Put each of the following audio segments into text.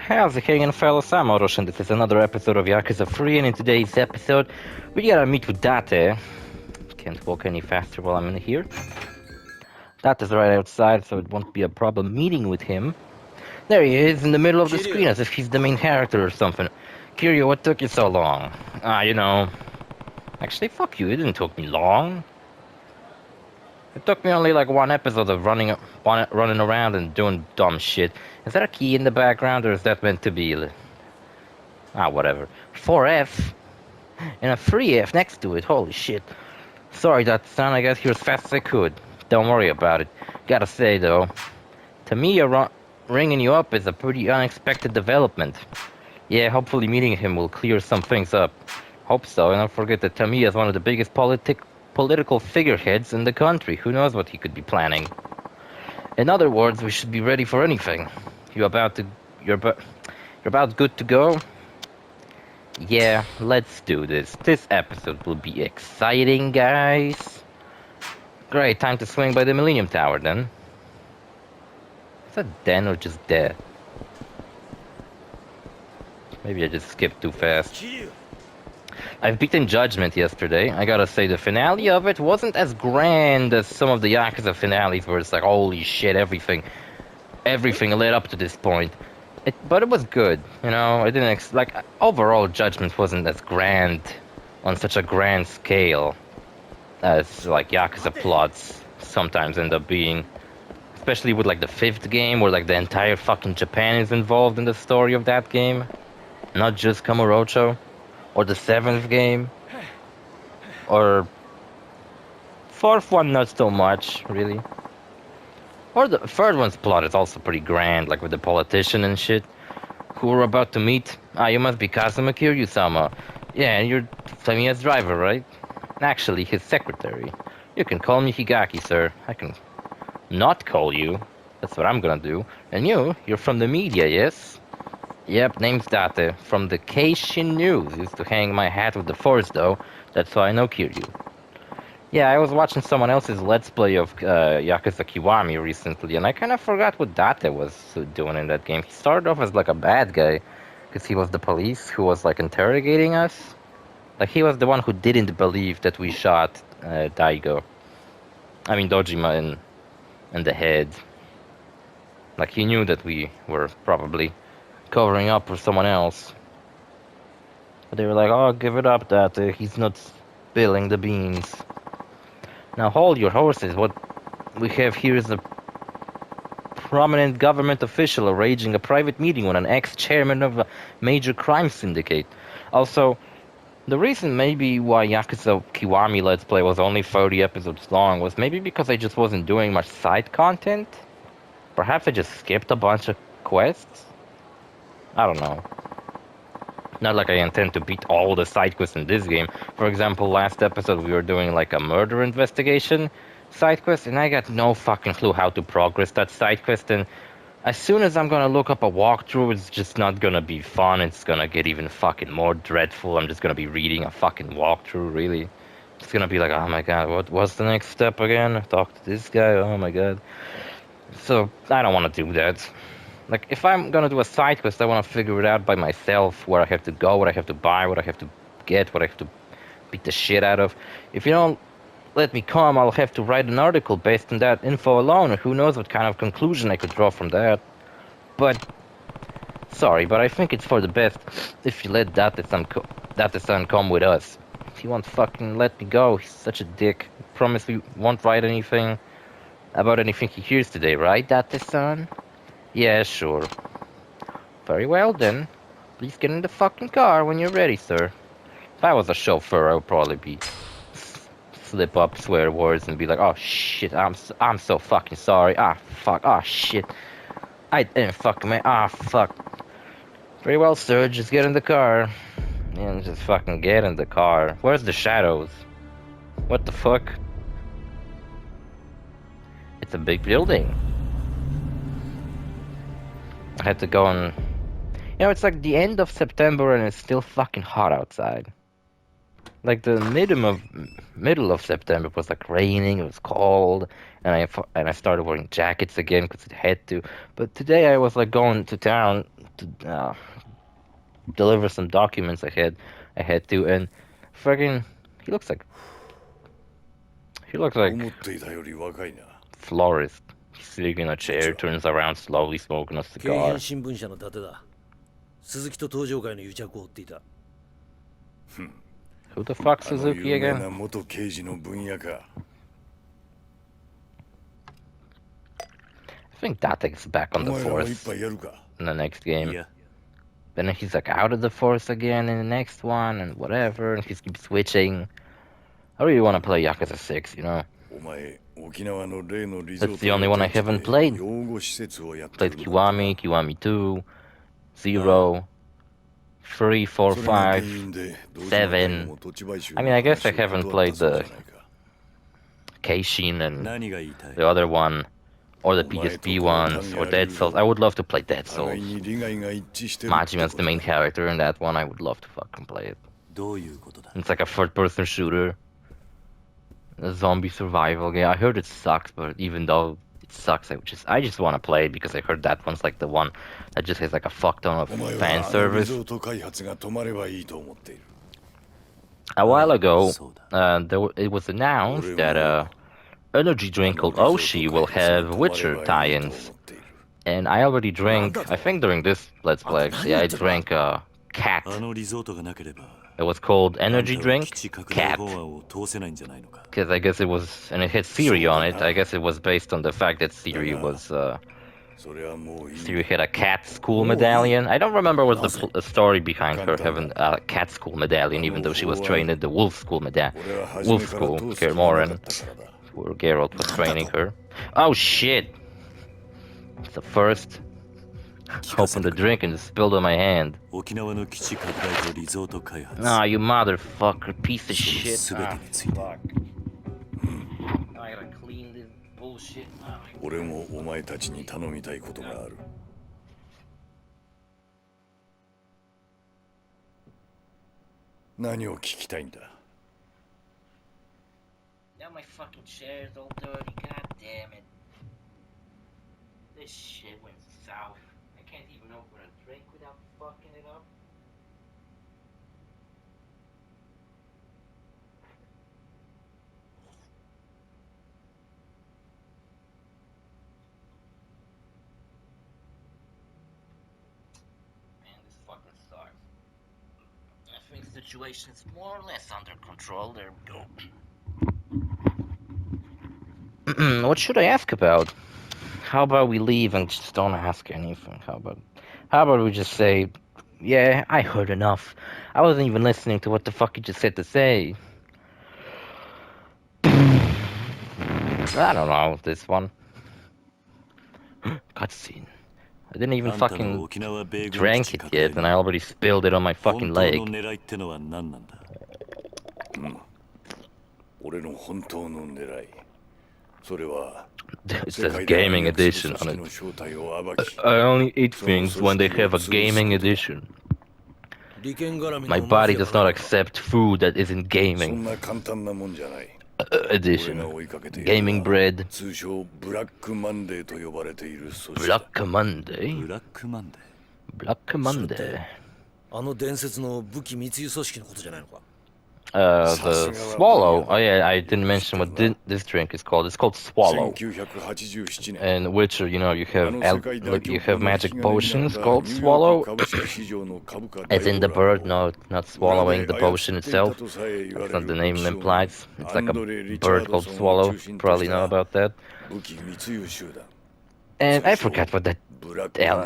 How's it hanging, fellas? I'm OrosZ, and this is another episode of Yakuza 3, and in today's episode, we gotta meet with Date. Can't walk any faster while I'm in here. Date's right outside, so it won't be a problem meeting with him. There he is, in the middle of the screen, as if he's the main character or something. Kiryu, what took you so long? Actually, fuck you, it didn't take me long. It took me only like one episode of running around and doing dumb shit. Is that a key in the background, or is that meant to be... whatever. 4F? And a 3F next to it, holy shit. Sorry, that son, I got here as fast as I could. Don't worry about it. Gotta say, though, Tamiya ringing you up is a pretty unexpected development. Yeah, hopefully meeting him will clear some things up. Hope so, and don't forget that Tamiya is one of the biggest political figureheads in the country. Who knows what he could be planning? In other words, we should be ready for anything. You're about good to go? Yeah, let's do this. This episode will be exciting, guys. Great, time to swing by the Millennium Tower, then. Is that Den or just dead? Maybe I just skipped too fast. I've beaten Judgment yesterday. I gotta say, the finale of it wasn't as grand as some of the Yakuza finales, where it's like, holy shit, everything led up to this point. But it was good, you know. I didn't overall, Judgment wasn't as grand on such a grand scale as like Yakuza plots sometimes end up being. Especially with like the 5th game, where like the entire fucking Japan is involved in the story of that game, not just Kamurocho. Or the 7th game. Or 4th one, not so much, really. Or the 3rd one's plot is also pretty grand, like with the politician and shit. Who we're about to meet. You must be Kazuma Kiryu-sama. Yeah, and you're Tamiya's driver, right? Actually, his secretary. You can call me Higaki, sir. I can not call you. That's what I'm gonna do. And you're from the media, yes? Yep, name's Date. From the Keishin News. Used to hang my hat with the Force, though. That's how I know Kiryu. Yeah, I was watching someone else's Let's Play of Yakuza Kiwami recently, and I kind of forgot what Date was doing in that game. He started off as like a bad guy, because he was the police who was like interrogating us. Like, he was the one who didn't believe that we shot Dojima in the head. Like, he knew that we were probably covering up for someone else. But they were like, oh, give it up, Date. He's not spilling the beans. Now hold your horses. What we have here is a prominent government official arranging a private meeting with an ex-chairman of a major crime syndicate. Also, the reason maybe why Yakuza Kiwami Let's Play was only 30 episodes long was maybe because I just wasn't doing much side content. Perhaps I just skipped a bunch of quests. I don't know. Not like I intend to beat all the side quests in this game. For example, last episode we were doing like a murder investigation side quest, and I got no fucking clue how to progress that side quest, and as soon as I'm gonna look up a walkthrough, it's just not gonna be fun. It's gonna get even fucking more dreadful. I'm just gonna be reading a fucking walkthrough, really. It's gonna be like, oh my god, what's the next step again? Talk to this guy, oh my god. So, I don't want to do that. Like, if I'm gonna do a side quest, I want to figure it out by myself, where I have to go, what I have to buy, what I have to get, what I have to beat the shit out of. If you don't let me come, I'll have to write an article based on that info alone, and who knows what kind of conclusion I could draw from that. But, sorry, but I think it's for the best if you let Date-san come with us. If he won't fucking let me go, he's such a dick. Promise we won't write anything about anything he hears today, right, Date-san? Yeah, sure. Very well, then. Please get in the fucking car when you're ready, sir. If I was a chauffeur, I would probably be... slip up, swear words, and be like, oh, shit, I'm so fucking sorry. Fuck, shit. I didn't fuck, man. Fuck. Very well, sir, just get in the car. And just fucking get in the car. Where's the shadows? What the fuck? It's a big building. I had to go and... it's like the end of September and it's still fucking hot outside. Like the middle of September was like raining, it was cold, and I started wearing jackets again because it had to. But today I was like going to town to deliver some documents I had to, and fucking he looks like florist. He's sitting in a chair, turns around slowly, smoking a 京浜 cigar. 新聞社の伊達だ。鈴木と東上会の癒着を追っていた。Who the fuck's Suzuki again? I think Datek's back on the force in the next game. Then he's like out of the force again in the next one and whatever, and he keeps switching. I really want to play Yakuza 6, you know? That's the only one I haven't played. Played Kiwami, Kiwami 2, 0, 3, 4, 5, 7. I mean, I guess I haven't played the Keishin and the other one, or the PSP ones, or Dead Souls. I would love to play Dead Souls. Majima's the main character in that one. I would love to fucking play it. It's like a third-person shooter. A zombie survival game. I heard it sucks, but even though it sucks, I just want to play it because I heard that one's like the one that just has like a fuck ton of fan service. A while ago, it was announced that energy drink called Oshi will have Witcher tie-ins, and I already drank. I think during this Let's Play, actually, I drank Cat. It was called Energy Drink Cat. Because I guess it was, and it had Siri on it. I guess it was based on the fact that Siri had a cat school medallion. I don't remember what the story behind her having a cat school medallion, even though she was trained at the wolf school wolf school, Kaer Morhen, where Geralt was training her. Oh shit! It's the first. Opened the drink and spilled on my hand. Ah, you motherfucker, piece of shit. Ah, fuck. I gotta clean this bullshit. Now my fucking chair's all dirty, god damn it. This shit went south. I can't even open a drink without fucking it up. Man, this fucking sucks. I think the situation's more or less under control. There we go. What should I ask about? How about we leave and just don't ask anything? How about we just say, yeah, I heard enough. I wasn't even listening to what the fuck you just said to say. I don't know, this one. Cutscene. I didn't even fucking drank it yet, and I already spilled it on my fucking leg. It says gaming edition on it. I only eat things when they have a gaming edition. My body does not accept food that isn't gaming. Edition. Gaming bread. Black Monday? Black Monday. The Swallow. Oh yeah, I didn't mention what this drink is called. It's called Swallow. And Witcher, you know, you have magic potions called Swallow. As in the bird, no, not swallowing the potion itself. That's not the name implies. It's like a bird called Swallow. You probably know about that. And I forgot what that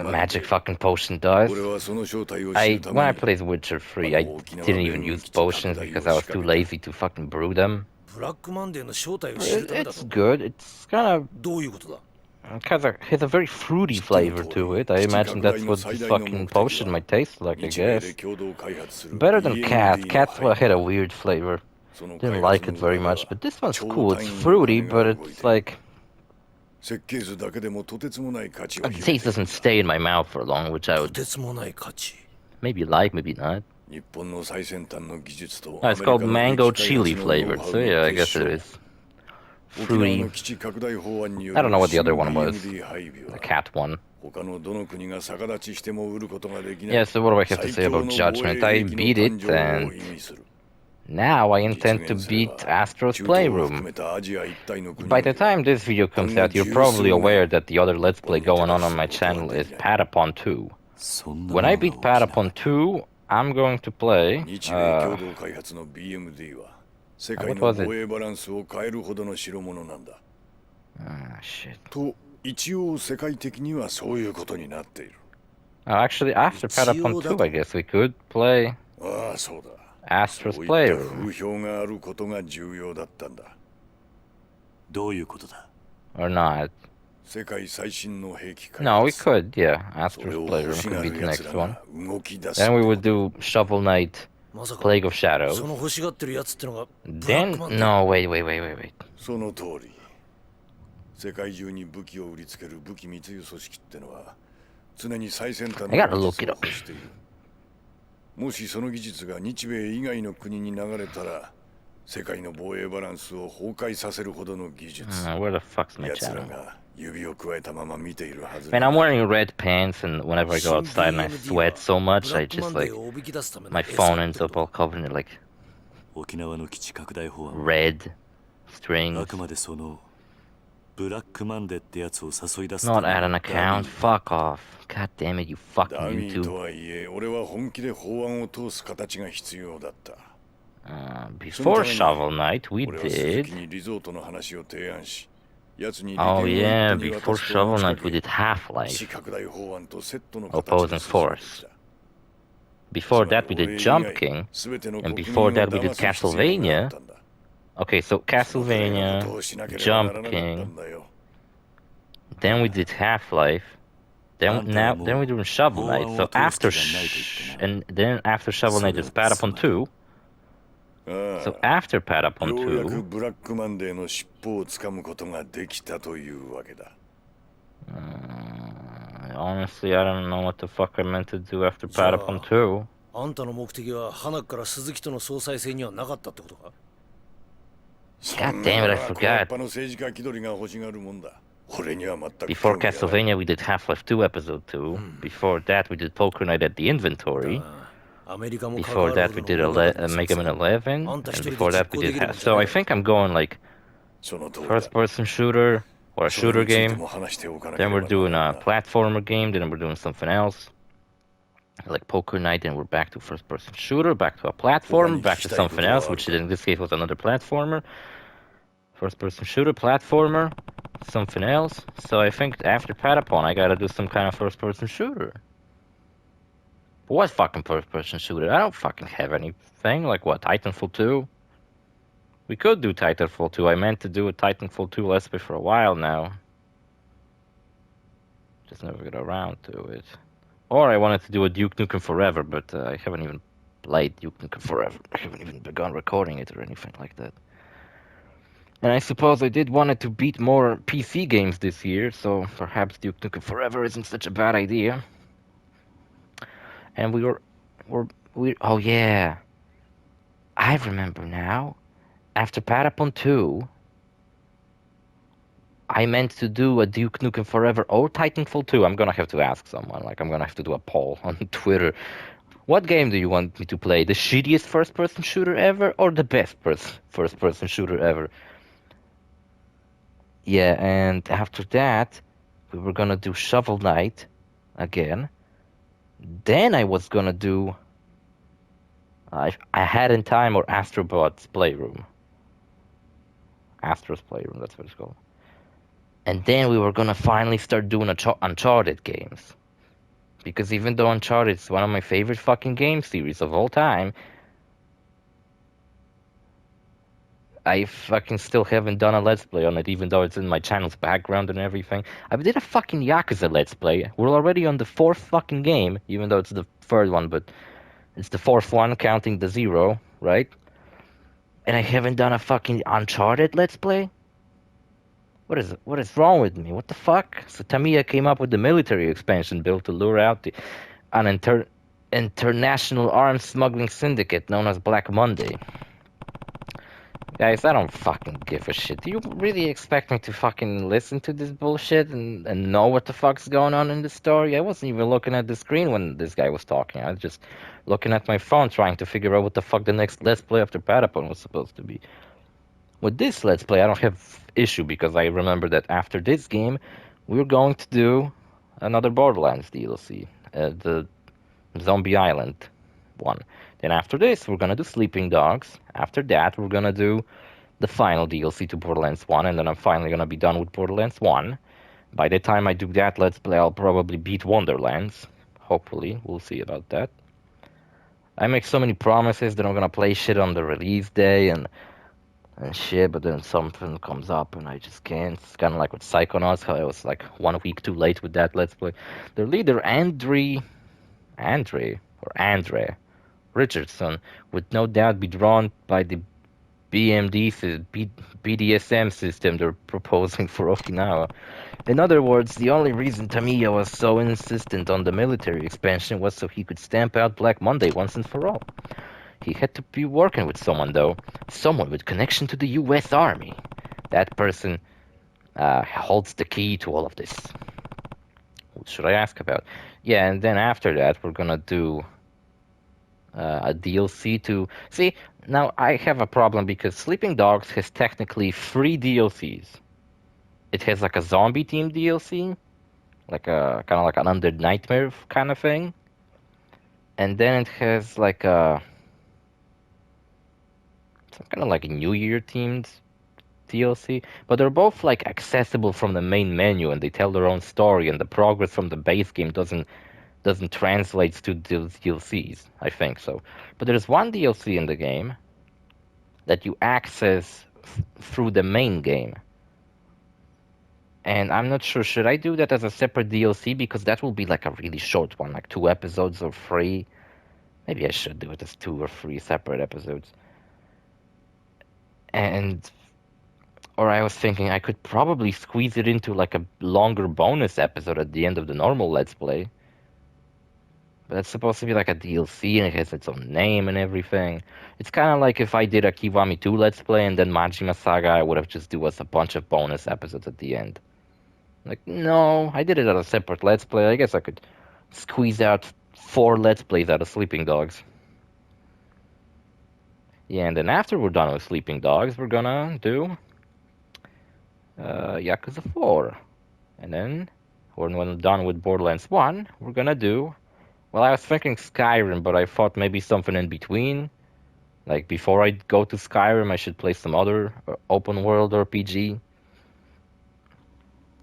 magic fucking potion does. When I played Witcher 3, I didn't even use potions because I was too lazy to fucking brew them. It's good. It's kind of has a very fruity flavor to it. I imagine that's what this fucking potion might taste like, I guess. Better than Cat. Cat had a weird flavor. Didn't like it very much, but this one's cool. It's fruity, but it's like... The taste doesn't stay in my mouth for long, which I would maybe like, maybe not. Oh, it's called mango chili flavored, so yeah, I guess it is. Fruity. I don't know what the other one was. The Cat one. Yeah, so what do I have to say about Judgment? I beat it, and now I intend to beat Astro's Playroom. By the time this video comes out, you're probably aware that the other Let's Play going on my channel is Patapon 2. When I beat Patapon 2, I'm going to play... what was it? Ah, shit. Actually, after Patapon 2, I guess we could play Astro's Playroom. Or not. No, we could, yeah. Astro's Playroom could be the next one. Then we would do Shovel Knight, Plague of Shadows. Then, no, wait. I gotta look it up. Where the fuck's my channel? Man, I'm wearing red pants, and whenever I go outside and I sweat so much, I just like... my phone ends up all covered in like... red strings. Not add an account, fuck off. God damn it, you fucking YouTube. Before Shovel Knight, we did... Oh yeah, before Shovel Knight we did Half-Life. Opposing Force. Before that we did Jump King. And before that we did Castlevania. Okay, so Castlevania, Jump King. Then we did Half-Life. Then we're doing Shovel Knight. So after and then after Shovel Knight is Patapon 2. So after Patapon 2... honestly, I don't know what the fuck I meant to do after Patapon 2. God damn it, I forgot. Before Castlevania we did Half-Life 2 Episode 2. Before that we did Poker Night at the Inventory. Before that we did Mega Man 11. And before that we did... So I think I'm going like... first-person shooter, or a shooter game. Then we're doing a platformer game, then we're doing something else. Like Poker Night, then we're back to first-person shooter, back to a platformer, back to something else, which in this case was another platformer. First-person shooter, platformer, something else. So I think after Patapon I gotta do some kind of first-person shooter. What fucking first-person shooter? I don't fucking have anything. Like what, Titanfall 2? We could do Titanfall 2. I meant to do a Titanfall 2 Let's Play for a while now. Just never got around to it. Or I wanted to do a Duke Nukem Forever, but I haven't even played Duke Nukem Forever. I haven't even begun recording it or anything like that. And I suppose I did wanted to beat more PC games this year, so perhaps Duke Nukem Forever isn't such a bad idea. And we oh yeah. I remember now. After Patapon 2, I meant to do a Duke Nukem Forever or Titanfall 2. I'm gonna have to ask someone. Like, I'm gonna have to do a poll on Twitter. What game do you want me to play? The shittiest first-person shooter ever or the best first-person shooter ever? Yeah, and after that, we were gonna do Shovel Knight again. Then I was gonna do... I Had in Time or Astrobot's Playroom. Astro's Playroom, that's what it's called. And then we were gonna finally start doing Uncharted games. Because even though Uncharted is one of my favorite fucking game series of all time, I fucking still haven't done a Let's Play on it, even though it's in my channel's background and everything. I did a fucking Yakuza Let's Play. We're already on the 4th fucking game, even though it's the 3rd one, but it's the 4th one, counting the 0, right? And I haven't done a fucking Uncharted Let's Play? What is wrong with me? What the fuck? So Tamiya came up with the military expansion build to lure out an international arms smuggling syndicate known as Black Monday. Guys, I don't fucking give a shit. Do you really expect me to fucking listen to this bullshit and know what the fuck's going on in the story? I wasn't even looking at the screen when this guy was talking. I was just looking at my phone trying to figure out what the fuck the next Let's Play after Patapon was supposed to be. With this Let's Play, I don't have issue because I remember that after this game, we're going to do another Borderlands DLC, the Zombie Island one. Then after this, we're gonna do Sleeping Dogs. After that, we're gonna do the final DLC to Borderlands 1, and then I'm finally gonna be done with Borderlands 1. By the time I do that Let's Play, I'll probably beat Wonderlands. Hopefully, we'll see about that. I make so many promises that I'm gonna play shit on the release day and shit, but then something comes up and I just can't. It's kind of like with Psychonauts, how I was like 1 week too late with that Let's Play. Their leader, Andre Richardson, would no doubt be drawn by the BDSM system they're proposing for Okinawa. In other words, the only reason Tamiya was so insistent on the military expansion was so he could stamp out Black Monday once and for all. He had to be working with someone, though. Someone with connection to the U.S. Army. That person holds the key to all of this. What should I ask about? Yeah, and then after that, we're gonna do a DLC to... See, now I have a problem because Sleeping Dogs has technically 3 DLCs. It has like a zombie team DLC, like a kind of like an Undead Nightmare kind of thing, and then it has like a some kind of like a New Year themed DLC. But they're both like accessible from the main menu, and they tell their own story, and the progress from the base game doesn't translate to those DLCs. I think so. But there's one DLC in the game that you access through the main game. And I'm not sure, should I do that as a separate DLC? Because that will be like a really short one, like 2 episodes or 3. Maybe I should do it as 2 or 3 separate episodes. Or I was thinking I could probably squeeze it into like a longer bonus episode at the end of the normal Let's Play. But it's supposed to be like a DLC and it has its own name and everything. It's kind of like if I did a Kiwami 2 Let's Play and then Majima Saga, I would have just do us a bunch of bonus episodes at the end. Like, no, I did it as a separate Let's Play. I guess I could squeeze out 4 Let's Plays out of Sleeping Dogs. Yeah, and then after we're done with Sleeping Dogs, we're gonna do Yakuza 4. And then, when we're done with Borderlands 1, we're gonna do... Well, I was thinking Skyrim, but I thought maybe something in between. Like, before I go to Skyrim, I should play some other open-world RPG.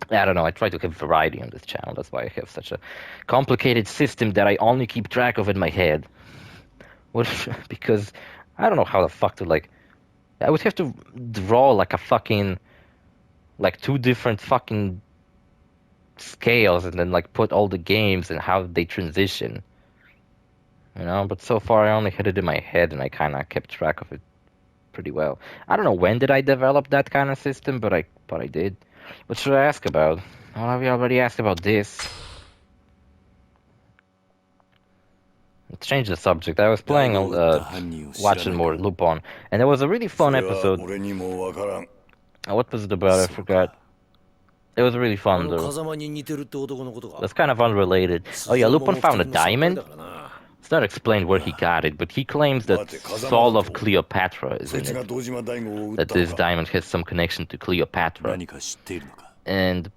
I don't know, I try to have variety on this channel. That's why I have such a complicated system that I only keep track of in my head. Because I don't know how the fuck to, like... I would have to draw, like, a fucking... Like, 2 different fucking scales and then, like, put all the games and how they transition. You know? But so far I only had it in my head and I kind of kept track of it pretty well. I don't know when did I develop that kind of system, but I did. What should I ask about? Well, we already asked about this. Let's change the subject. I was playing, watching more Lupone, and it was a really fun episode. What was it about? I forgot. It was really fun, though. That's kind of unrelated. Oh yeah, Lupone found a diamond? It's not explained where he got it, but he claims that Soul of Cleopatra is in it. That this diamond has some connection to Cleopatra. And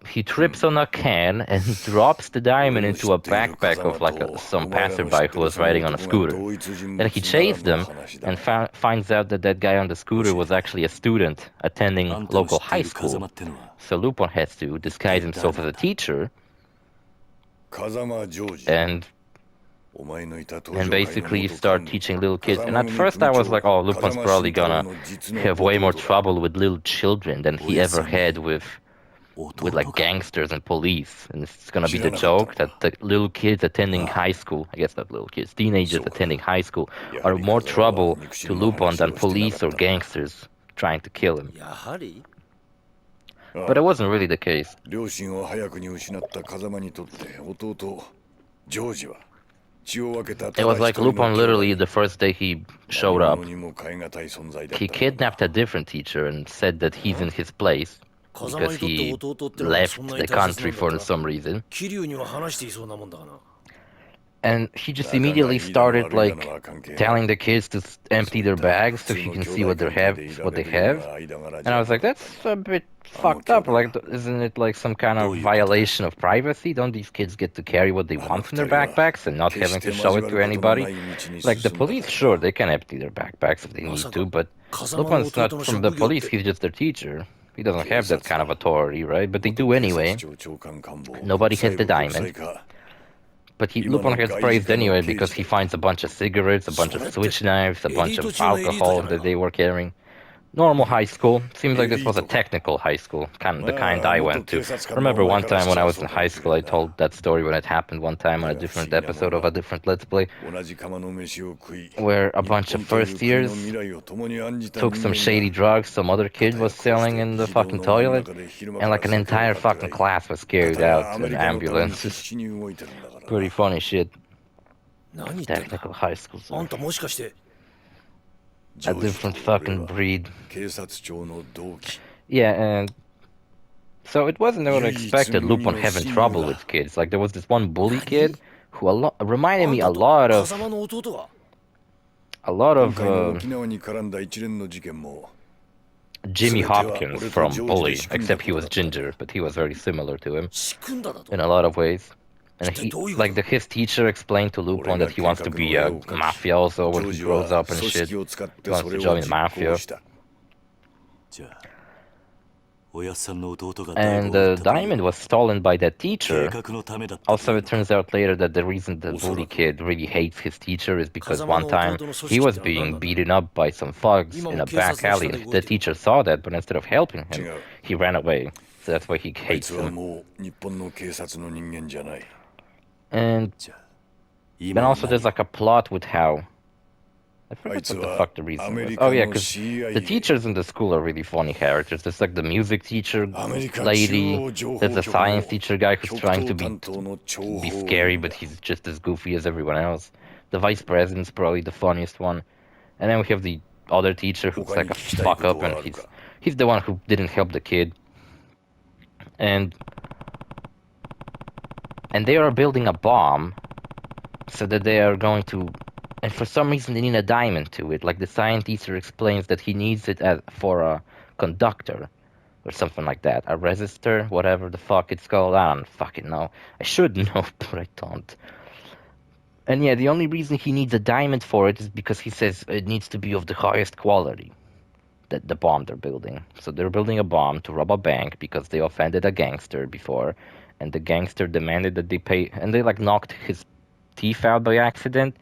he trips on a can and drops the diamond into a backpack of like some passerby who was riding on a scooter. Then he chased them and finds out that that guy on the scooter was actually a student attending local high school. So Lupone has to disguise himself as a teacher and basically start teaching little kids. And at first I was like, oh, Lupone's probably gonna have way more trouble with little children than he ever had with like gangsters and police. And it's gonna be the joke that the little kids attending high school, I guess not little kids, teenagers attending high school are more trouble to Lupone than police or gangsters trying to kill him. But it wasn't really the case. It was like Lupone literally the first day he showed up, he kidnapped a different teacher and said that he's in his place because he left the country for some reason. 桐生には話していそうなもんだがな。 And he just immediately started like telling the kids to empty their bags so he can see what they have. And I was like, that's a bit fucked up. Like, isn't it like some kind of violation of privacy? Don't these kids get to carry what they want in their backpacks and not having to show it to anybody? Like the police, sure, they can empty their backpacks if they need to, but Lupone's not from the police. He's just their teacher. He doesn't have that kind of authority, right? But they do anyway. Nobody has the diamond. But Lupone gets praised anyway because he finds a bunch of cigarettes, a bunch of switch knives, a bunch of alcohol that they were carrying. Normal high school. Seems like this was a technical high school, the kind I went to. Remember one time when I was in high school, I told that story when it happened one time on a different episode of a different Let's Play, where a bunch of first years took some shady drugs some other kid was selling in the fucking toilet, and like an entire fucking class was carried out in ambulances. Pretty funny shit. Technical high school. A different fucking breed. Yeah, and so it wasn't what I expected. Lupone having trouble with kids. Like there was this one bully kid who reminded me a lot of Jimmy Hopkins from Bully, except he was ginger, but he was very similar to him in a lot of ways. And his teacher explained to Lupone that he wants to be a mafioso when he grows up and shit. He wants to join the mafia. And the diamond was stolen by that teacher. Also, it turns out later that the reason the bully kid really hates his teacher is because one time he was being beaten up by some thugs in a back alley, and the teacher saw that, but instead of helping him, he ran away. So that's why he hates him. And then also there's like a plot with how... I forgot what the fuck the reason was. Oh yeah, because the teachers in the school are really funny characters. There's like the music teacher lady, there's a science teacher guy who's trying to be scary, but he's just as goofy as everyone else. The vice president's probably the funniest one. And then we have the other teacher who's like a fuck up, and he's the one who didn't help the kid. And they are building a bomb so that they are going to, and for some reason they need a diamond to it. Like the science teacher explains that he needs it for a conductor or something like that, a resistor, whatever the fuck it's called. I don't fucking know. I should know, but I don't. And yeah, the only reason he needs a diamond for it is because he says it needs to be of the highest quality, that the bomb they're building. So they're building a bomb to rob a bank because they offended a gangster before, and the gangster demanded that they pay, and they like knocked his teeth out by accident,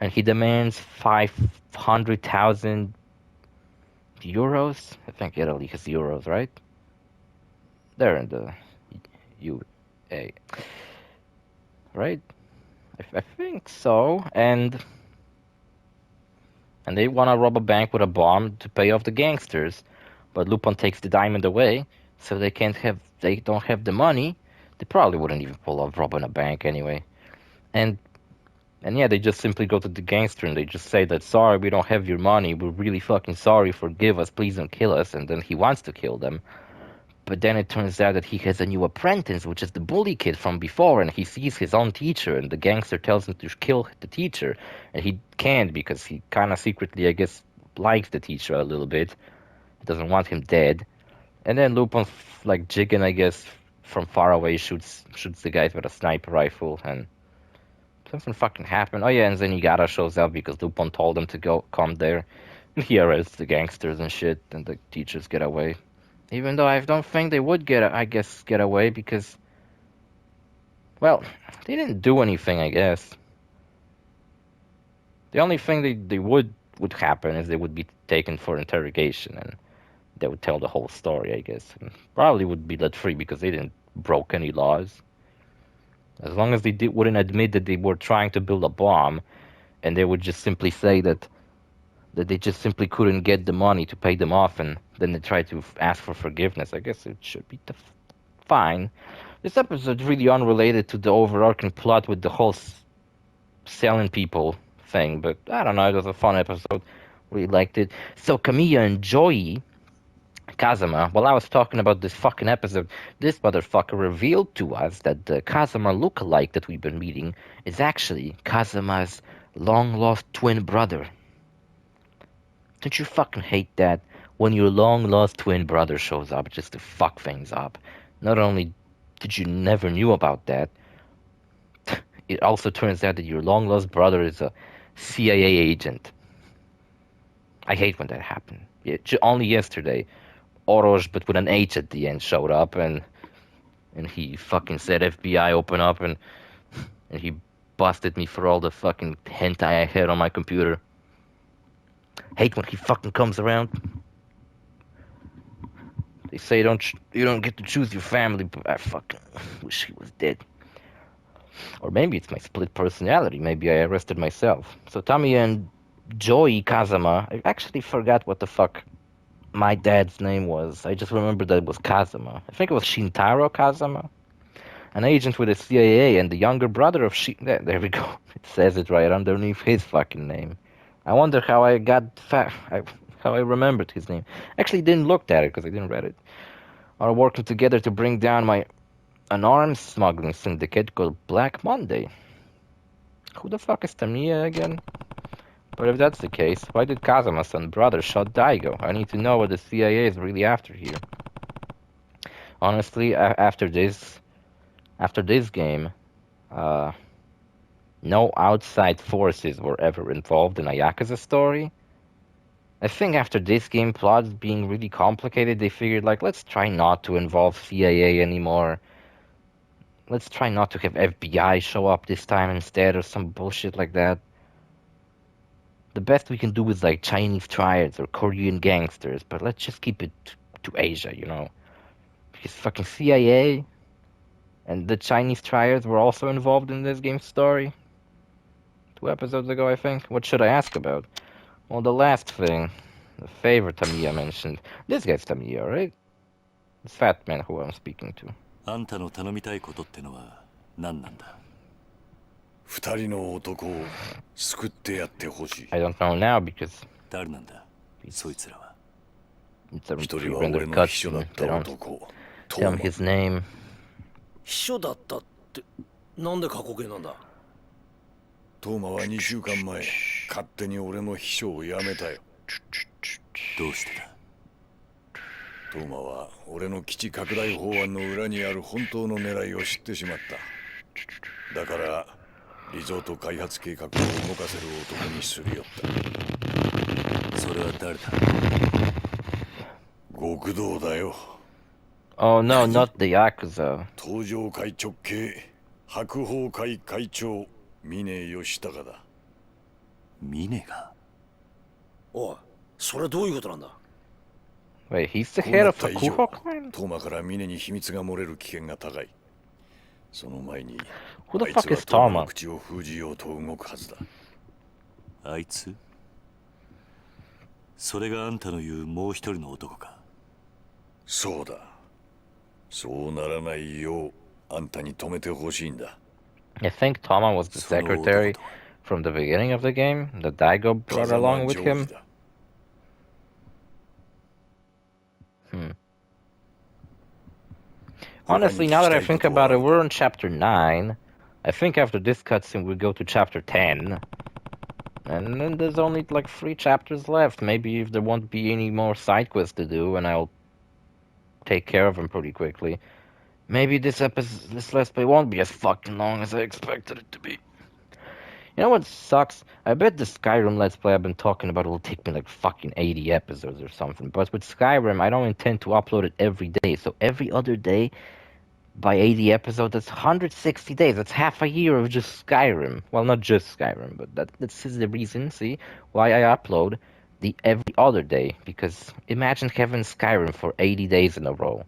and he demands 500,000 euros. I think Italy has euros, right? They're in the UA, right? I think so. And they want to rob a bank with a bomb to pay off the gangsters, but Lupone takes the diamond away, so they don't have the money. They probably wouldn't even pull off robbing a bank anyway. And yeah, they just simply go to the gangster and they just say that, sorry, we don't have your money, we're really fucking sorry, forgive us, please don't kill us. And then he wants to kill them. But then it turns out that he has a new apprentice, which is the bully kid from before, and he sees his own teacher, and the gangster tells him to kill the teacher, and he can't because he kind of secretly, I guess, likes the teacher a little bit. He doesn't want him dead. And then Lupone, like Jigen, I guess, from far away shoots the guys with a sniper rifle, and something fucking happened. Oh yeah, and Zenigata shows up because Lupone told him to come there. And he arrests the gangsters and shit, and the teachers get away. Even though I don't think they would get away because, well, they didn't do anything, I guess. The only thing they would happen is they would be taken for interrogation, and they would tell the whole story, I guess. And probably would be let free because they didn't broke any laws. As long as they wouldn't admit that they were trying to build a bomb, and they would just simply say that they just simply couldn't get the money to pay them off, and then they try to ask for forgiveness. I guess it should be fine. This episode's really unrelated to the overarching plot with the whole selling people thing, but I don't know, it was a fun episode. Really liked it. So Kamiya and Joey Kazama, while I was talking about this fucking episode, this motherfucker revealed to us that the Kazama lookalike that we've been meeting is actually Kazama's long-lost twin brother. Don't you fucking hate that? When your long-lost twin brother shows up just to fuck things up. Not only did you never knew about that, it also turns out that your long-lost brother is a CIA agent. I hate when that happens. Only yesterday, OrosZ, but with an H at the end, showed up, and he fucking said FBI open up, and he busted me for all the fucking hentai I had on my computer. Hate when he fucking comes around. They say you don't get to choose your family, but I fucking wish he was dead. Or maybe it's my split personality. Maybe I arrested myself. So Tommy and Joey Kazama, I actually forgot what the fuck my dad's name was. I just remember that it was Kazama. I think it was Shintaro Kazama. An agent with the CIA and the younger brother of there we go. It says it right underneath his fucking name. I wonder how I how I remembered his name. Actually didn't look at it because I didn't read it. Are working together to bring down an arms smuggling syndicate called Black Monday. Who the fuck is Tamiya again? But if that's the case, why did Kazama-san brother shot Daigo? I need to know what the CIA is really after here. Honestly, after this game, no outside forces were ever involved in a YAKUZA story. I think after this game plots being really complicated, they figured, like, let's try not to involve CIA anymore. Let's try not to have FBI show up this time instead, or some bullshit like that. The best we can do is, like, Chinese triads or Korean gangsters, but let's just keep it to Asia, you know? Because fucking CIA and the Chinese triads were also involved in this game's story. 2 episodes ago, I think. What should I ask about? Well, the last thing, the favorite Tamiya mentioned. This guy's Tamiya, right? The fat man who I'm speaking to. あんたの頼みたいことってのは何なんだ。二人の男を救ってやってほしい。I don't know now because 誰なんだそいつらは。it's a 一人は俺 rendered の秘書だ cutscene. っ They た don't 男。 tell him his name. 秘書だったってなんで過去形なんだ。トーマは2週間前勝手に俺の秘書を辞めたよ。どうしてだ。トーマは俺の基地拡大法案の裏にある本当の狙いを知ってしまった。だからリゾート開発計画を動かせる男にすり寄った。それは誰だ。極道だよ。Oh no, not the YAKUZA. 東上会直系白鵬会会長峰義孝だ。峰が。おい、それはどういうことなんだ。Wait, he's the head of the Kuho clan? トーマから峰に秘密が漏れる危険が高い。その前に Who the あい fuck つ is はトーマ Tama? の口を封じようと動くはずだ。あいつそれがあんたの言うもう一人の男か。そうだ。そうならないようあんたに止めてほしいんだ。I think Tama was the secretary from the beginning of the game that Daigo brought along with him. Honestly, now that I think about it, we're on chapter 9. I think after this cutscene we go to chapter 10. And then there's only like 3 chapters left. Maybe if there won't be any more side quests to do, and I'll take care of them pretty quickly. Maybe this Let's Play won't be as fucking long as I expected it to be. You know what sucks? I bet the Skyrim Let's Play I've been talking about will take me like fucking 80 episodes or something. But with Skyrim, I don't intend to upload it every day. So every other day, by 80 episodes, that's 160 days. That's half a year of just Skyrim. Well, not just Skyrim, but that's the reason, see, why I upload the every other day. Because imagine having Skyrim for 80 days in a row.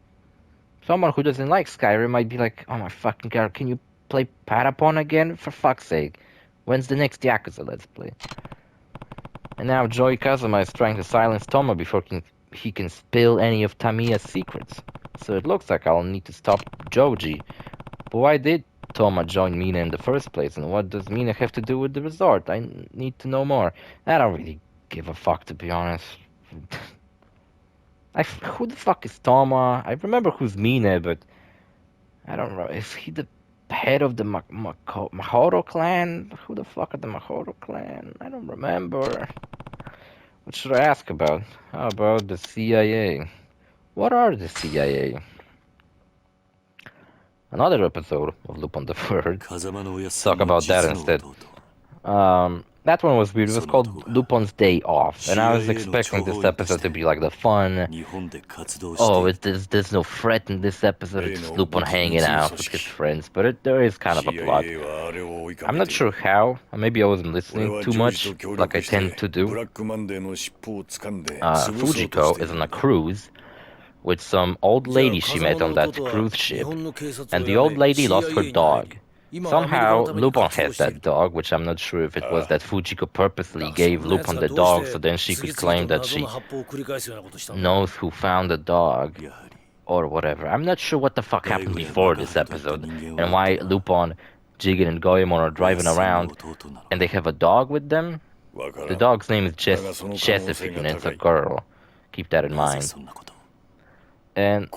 Someone who doesn't like Skyrim might be like, oh my fucking god, can you play Patapon again? For fuck's sake. When's the next YAKUZA Let's Play? And now Joey Kazama is trying to silence Toma before he can spill any of Tamiya's secrets. So it looks like I'll need to stop Joji. But why did Toma joined Mina in the first place, and what does Mina have to do with the resort? I need to know more. I don't really give a fuck, to be honest. Who the fuck is Toma? I remember who's Mina, but I don't know. Is he the head of the Mahoro clan? Who the fuck are the Mahoro clan? I don't remember. What should I ask about? How about the CIA? What are the CIA? Another episode of Lupone the Third. Talk about that instead. That one was weird. It was called Lupone's Day Off, and I was expecting this episode to be like the fun. Oh, there's no threat in this episode. It's just Lupone hanging out with his friends, but there is kind of a plot. I'm not sure how. Maybe I wasn't listening too much, like I tend to do. Fujiko is on a cruise with some old lady she met on that cruise ship, and the old lady lost her dog. Somehow, Lupone has that dog, which I'm not sure if it was that Fujiko purposely gave Lupone the dog so then she could claim that she knows who found the dog, or whatever. I'm not sure what the fuck happened before this episode, and why Lupone, Jigen, and Goemon are driving around, and they have a dog with them. The dog's name is Chesapeake, and it's a girl. Keep that in mind. And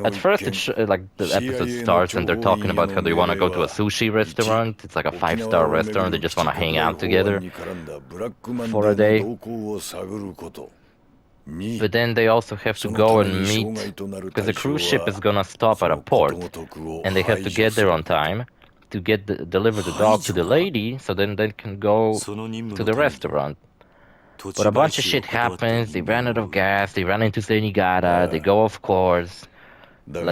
at first, like the episode starts and they're talking about how they want to go to a sushi restaurant. It's like a 5-star restaurant. They just want to hang out together for a day. But then they also have to go and meet, because the cruise ship is gonna stop at a port, and they have to get there on time to deliver the dog to the lady, so then they can go to the restaurant. But a bunch of shit happens. They ran out of gas. They ran into Senigata. They go off course. And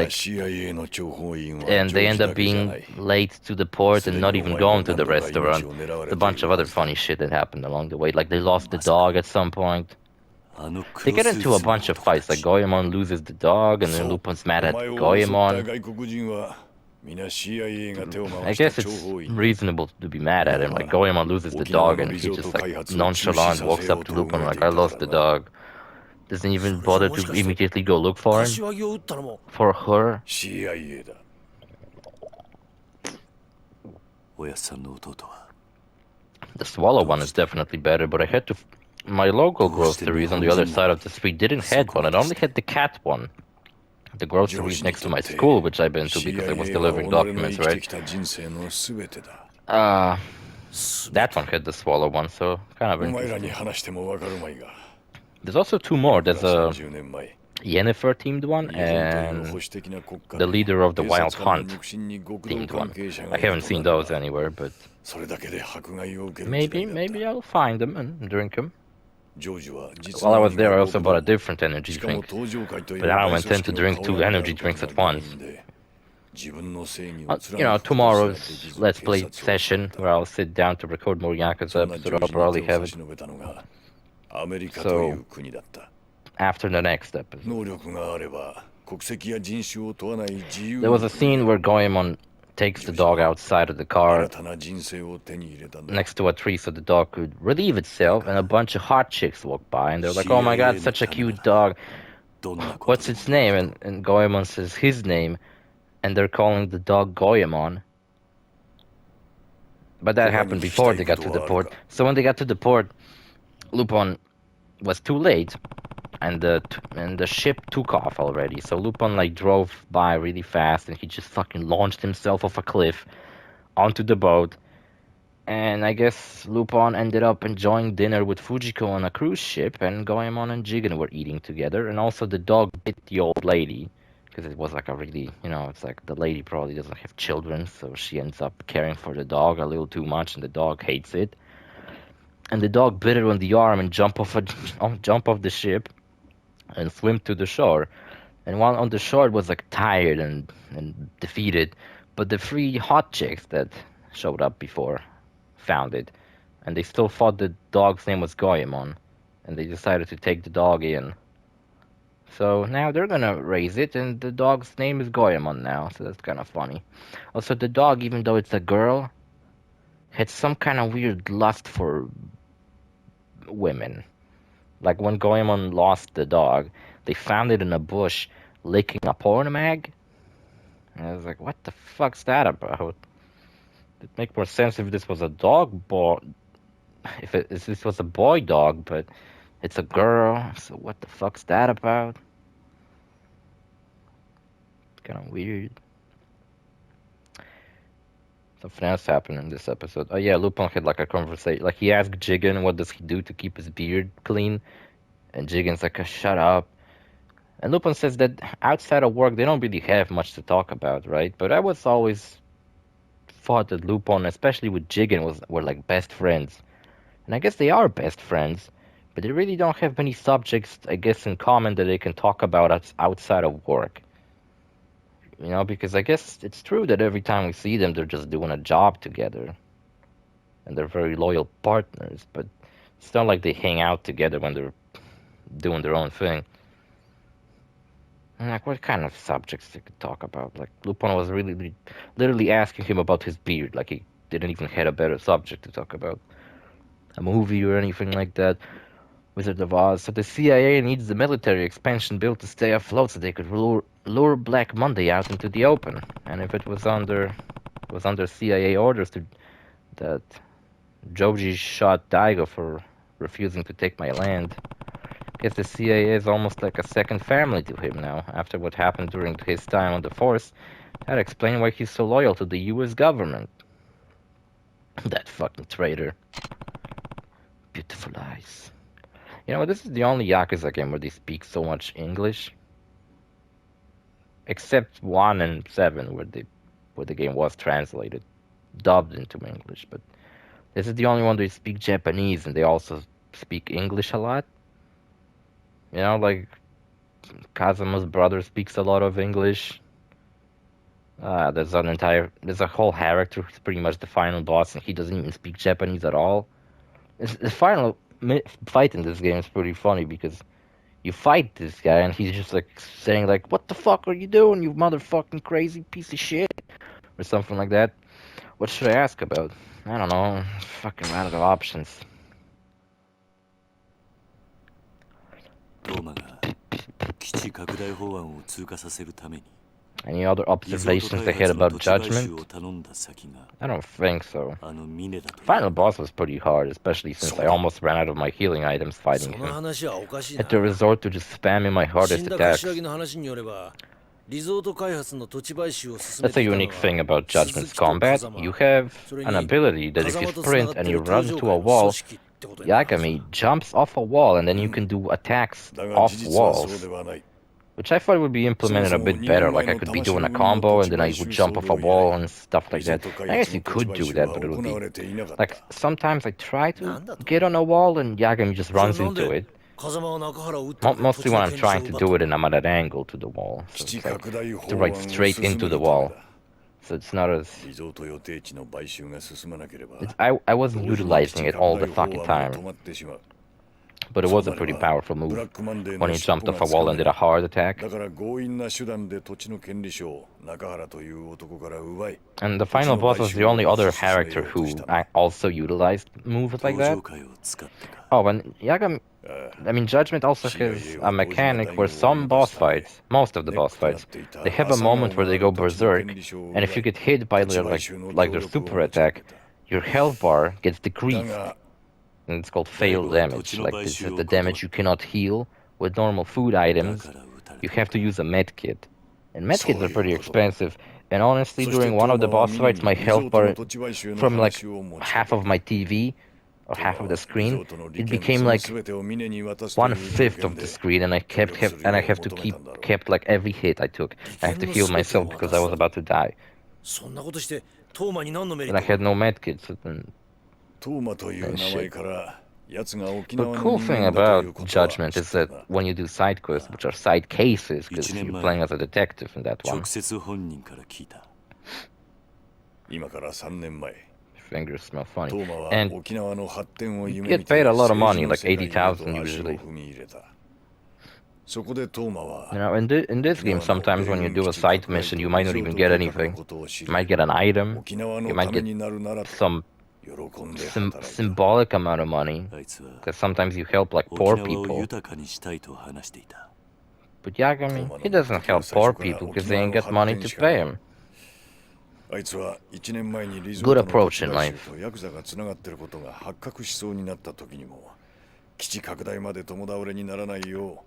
they end up being late to the port and not even going to the restaurant. There's a bunch of other funny shit that happened along the way. Like they lost the dog at some point. They get into a bunch of fights. Like Goemon loses the dog, and then Lupone's mad at Goemon. I guess it's reasonable to be mad at him. Like Goemon loses the dog and he just like nonchalant walks up to Lupone like, I lost the dog. Doesn't even bother to immediately go look for him. For her. The swallow one is definitely better, but I had to... My local groceries on the other side of the street didn't have one. It only had the cat one. The groceries next to my school, which I've been to because I was delivering documents, right? That one had the swallow one, so kind of interesting. There's also two more. There's a Yennefer themed one and the leader of the Wild Hunt themed one. I haven't seen those anywhere, but maybe I'll find them and drink them. While I was there, I also bought a different energy drink, but I don't intend to drink 2 energy drinks at once. Tomorrow's Let's Play session, where I'll sit down to record more YAKUZA episode, I'll probably have it. So, after the next episode. There was a scene where Goemon takes the dog outside of the car next to a tree so the dog could relieve itself, and a bunch of hot chicks walk by and they're like, oh my god, such a cute dog, what's its name? And Goemon says his name, and they're calling the dog Goemon. But that happened before they got to the port. So when they got to the port, Lupone was too late, and the ship took off already. So Lupone like drove by really fast, and he just fucking launched himself off a cliff onto the boat. And I guess Lupone ended up enjoying dinner with Fujiko on a cruise ship, and Goemon and Jigen were eating together. And also the dog bit the old lady, because it was like a really, it's like the lady probably doesn't have children, so she ends up caring for the dog a little too much, and the dog hates it. And the dog bit her on the arm and jump off the ship and swim to the shore. And while on the shore, it was like tired and defeated. But the 3 hot chicks that showed up before found it, and they still thought the dog's name was Goemon, and they decided to take the dog in. So now they're gonna raise it, and the dog's name is Goemon now, so that's kind of funny. Also, the dog, even though it's a girl, had some kind of weird lust for women. Like when Goemon lost the dog, they found it in a bush licking a porn mag. And I was like, what the fuck's that about? It'd make more sense if this was a dog boy. If this was a boy dog, but it's a girl. So what the fuck's that about? Kind of weird. Something else happened in this episode. Oh yeah, Lupone had like a conversation. Like he asked Jigen what does he do to keep his beard clean, and Jigen's like, "Shut up." And Lupone says that outside of work they don't really have much to talk about, right? But I was always thought that Lupone, especially with Jigen, were like best friends, and I guess they are best friends, but they really don't have many subjects, I guess, in common that they can talk about outside of work. You know, because I guess it's true that every time we see them, they're just doing a job together. And they're very loyal partners, but it's not like they hang out together when they're doing their own thing. And like, what kind of subjects they could talk about? Like, Lupone was really, literally asking him about his beard. Like, he didn't even have a better subject to talk about. A movie or anything like that. Wizard of Oz. So the CIA needs the military expansion bill to stay afloat so they could lure Black Monday out into the open. And if it was under CIA orders that Joji shot Daigo for refusing to take my land, I guess the CIA is almost like a second family to him now. After what happened during his time on the force, that explains why he's so loyal to the US government. That fucking traitor. Beautiful eyes. You know, this is the only Yakuza game where they speak so much English. Except 1 and 7, where the game was translated, dubbed into English. But this is the only one they speak Japanese, and they also speak English a lot. You know, like Kazuma's brother speaks a lot of English. There's a whole character who's pretty much the final boss, and he doesn't even speak Japanese at all. The final fight in this game is pretty funny because you fight this guy and he's just like saying like, "What the fuck are you doing, you motherfucking crazy piece of shit?" or something like that. What should I ask about? I don't know. Fucking out of options. Any other observations they had about Judgment? I don't think so. Final boss was pretty hard, especially since I almost ran out of my healing items fighting him. Had to resort to just spamming my hardest attacks. That's a unique thing about Judgment's combat. You have an ability that if you sprint and you run to a wall, Yagami jumps off a wall and then you can do attacks off walls. Which I thought would be implemented a bit better, like I could be doing a combo and then I would jump off a wall and stuff like that. I guess you could do that, but it would be... Like, sometimes I try to get on a wall and Yagami just runs into it. Mostly when I'm trying to do it and I'm at an angle to the wall. So it's like to ride straight into the wall. So it's not as... I wasn't utilizing it all the fucking time. But it was a pretty powerful move when he jumped off a wall and did a hard attack. And the final boss was the only other character who also utilized moves like that. Oh, and Yagami... I mean, Judgment also has a mechanic where some boss fights, most of the boss fights, they have a moment where they go berserk, and if you get hit by their, like their super attack, your health bar gets decreased. And it's called fail damage. Like, this is the damage you cannot heal with normal food items. You have to use a medkit. And medkits are pretty expensive. And honestly, during one of the boss fights, my health bar, from like half of my TV, or half of the screen, it became like 1/5 of the screen, and I have to kept like every hit I took. I have to heal myself because I was about to die. And I had no medkits. The cool thing about Judgment is that when you do side quests, which are side cases, because you're playing as a detective in that one. Fingers smell funny. And you get paid a lot of money, like 80,000 usually. You know, in this game, sometimes when you do a side mission, you might not even get anything. You might get an item, you might get some symbolic amount of money, because sometimes you help like poor people. But Yagami, he doesn't help poor people because they ain't got money to pay him. あいつは1年前にリゾ Good ートの approach 土 in 地買 life. 収とヤクザがつながってることが発覚しそうになった時にも基地拡大まで共倒れにならないよう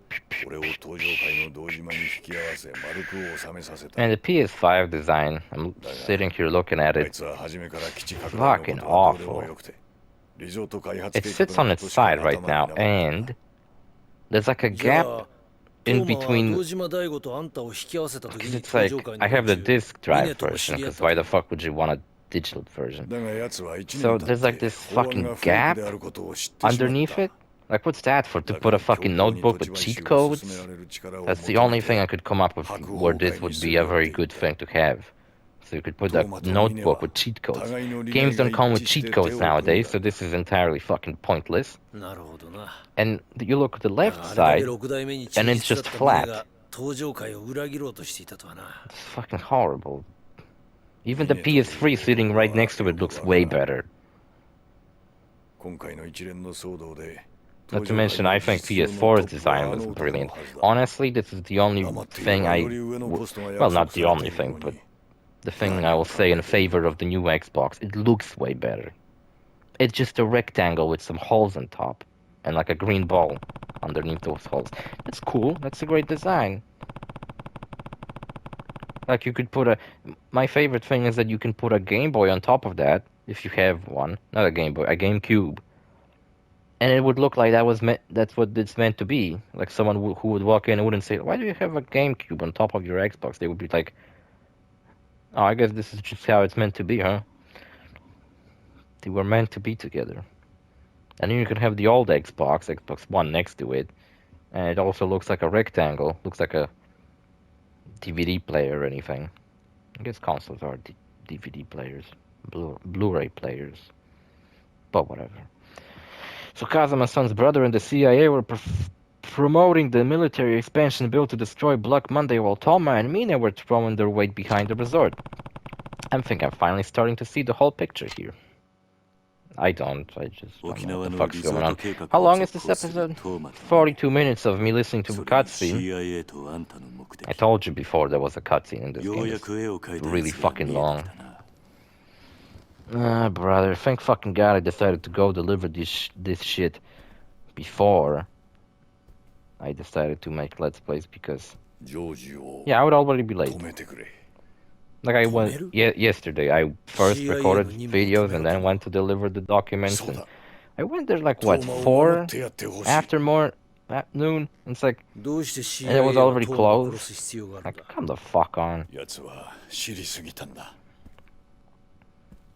俺を登場界の堂島に引き合わせ丸く収めさせた。 And the PS5 design, I'm sitting here looking at あい it. つは初めから基地拡大のこ Fucking とはどうでも awful. よくてリゾート開発 It 計画 sits on の its ことしか side right 頭に now, なかったんだ。 and there's like a じゃ gap あ in トーマは between. 堂島大吾とあんたを引き合わせた時 Because に it's 登 like 場会 I の have the 連中 disc ミ drive ネとも version. 知り合っ Because た why と the fuck would you want a digital version? だが奴は1 So 年経 there's っ like て this 法案 fucking がフェイク gap であることを知ってしまっ underneath た。 it. Like, what's that for? To だか put a ら強 fucking 硬に notebook 土地 with 買 cheat 収を codes? 進められる力を That's 求 the め only thing I て could come up with 白 where 崩 this 壊に would す be る a よう very って言っ good た。 thing to have. So you could put ト a ーマとミネ notebook は with cheat codes. 互いの利 Games 害 don't が come 一 with 致して cheat 手を codes 組んだ nowadays, so this is entirely fucking pointless. なるほどな。 And you look at the だ left があれだけ side, 六代目に and 忠 it's 実だ just ったミネ flat. が登場会を裏切ろうとしていたとはな。 It's fucking horrible. Even the ミネという PS3 sitting 男 right は next to よ it く looks わか way らん。 better. 今回の一連の騒動で Not 登 to 場 mention, 界 I の think 実情のト PS4's ップ design はあ was の男の brilliant. はずだ。 Honestly, this is the only 黙ってい thing れば I... より上のポストが Well, 約 not 束 the され only ている thing, の but に the thing I will say in favor of the new Xbox, it looks way better. It's just a rectangle with some holes on top, and like a green ball underneath those holes. That's cool, that's a great design. Like you could put a... My favorite thing is that you can put a Game Boy on top of that, if you have one. Not a Game Boy, a GameCube. And it would look like that was that's what it's meant to be. Like someone who would walk in and wouldn't say, "Why do you have a GameCube on top of your Xbox?" They would be like, "Oh, I guess this is just how it's meant to be, huh?" They were meant to be together. And then you could have the old Xbox, Xbox One, next to it, and it also looks like a rectangle. Looks like a DVD player or anything. I guess consoles are DVD players, Blu-ray players, but whatever. So Kazuma's son's brother and the CIA were promoting the military expansion bill to destroy Black Monday while Toma and Mina were throwing their weight behind the resort. I think I'm finally starting to see the whole picture here. I don't know what the fuck's going on. How long is this episode? 42 minutes of me listening to a cutscene. I told you before there was a cutscene in this game. It's really fucking long. Brother, thank fucking God I decided to go deliver this shit before I decided to make Let's Plays, because... Yeah, I would already be late. Like I went... yesterday, I first recorded videos and then went to deliver the documents, and I went there like, what, 4? After noon? It's like... And it was already closed. Like, come the fuck on.